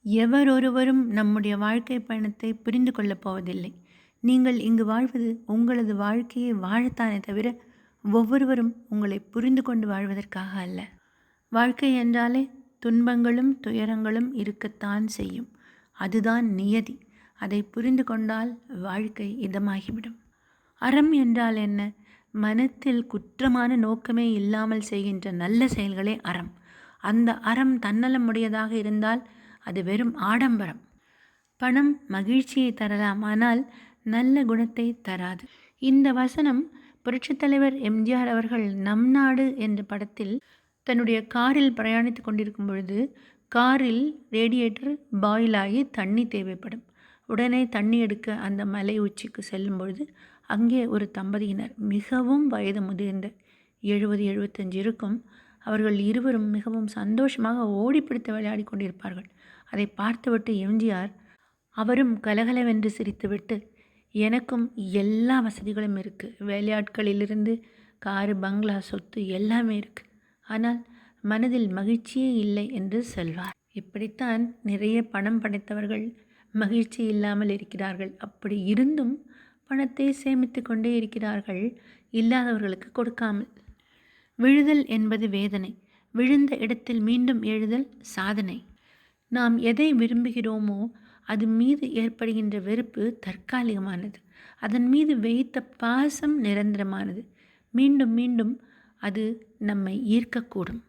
எவரொருவரும் நம்முடைய வாழ்க்கை பயணத்தை புரிந்து கொள்ளப் போவதில்லை. நீங்கள் இங்கு வாழ்வது உங்களது வாழ்க்கையை வாழத்தானே தவிர, ஒவ்வொருவரும் உங்களை புரிந்து கொண்டு வாழ்வதற்காக அல்ல. வாழ்க்கை என்றாலே துன்பங்களும் துயரங்களும் இருக்கத்தான் செய்யும். அதுதான் நியதி. அதை புரிந்து கொண்டால் வாழ்க்கை இதமாகிவிடும். அறம் என்றால் என்ன? மனத்தில் குற்றமான நோக்கமே இல்லாமல் செய்கின்ற நல்ல செயல்களே அறம். அந்த அறம் தன்னலமுடையதாக இருந்தால் அது வெறும் ஆடம்பரம். பணம் மகிழ்ச்சியை தரலாம், ஆனால் நல்ல குணத்தை தராது. இந்த வசனம் புரட்சித் தலைவர் எம்ஜிஆர் அவர்கள் நம் நாடு என்ற படத்தில் தன்னுடைய காரில் பிரயாணித்து கொண்டிருக்கும் பொழுது, காரில் ரேடியேட்டர் பாயில் ஆகி தண்ணி தேவைப்படும். உடனே தண்ணி எடுக்க அந்த மலை உச்சிக்கு செல்லும் பொழுது அங்கே ஒரு தம்பதியினர், மிகவும் வயது முதிர்ந்த 70-75 இருக்கும். அவர்கள் இருவரும் மிகவும் சந்தோஷமாக ஓடிப்பிடித்து விளையாடி கொண்டிருப்பார்கள். அதை பார்த்துவிட்டு எம்ஜிஆர் அவரும் கலகலவென்று சிரித்துவிட்டு, எனக்கும் எல்லா வசதிகளும் இருக்குது, வேலையாட்களிலிருந்து காரு, பங்களா, சொத்து எல்லாமே இருக்குது, ஆனால் மனதில் மகிழ்ச்சியே இல்லை என்று சொல்வார். இப்படித்தான் நிறைய பணம் படைத்தவர்கள் மகிழ்ச்சி இல்லாமல் இருக்கிறார்கள். அப்படி இருந்தும் பணத்தை சேமித்து கொண்டே இருக்கிறார்கள், இல்லாதவர்களுக்கு கொடுக்காமல். விழுதல் என்பது வேதனை, விழுந்த இடத்தில் மீண்டும் எழுதல் சாதனை. நாம் எதை விரும்புகிறோமோ அது மீது ஏற்படுகின்ற வெறுப்பு தற்காலிகமானது. அதன் மீது வைத்த பாசம் நிரந்தரமானது. மீண்டும் மீண்டும் அது நம்மை ஈர்க்கக்கூடும்.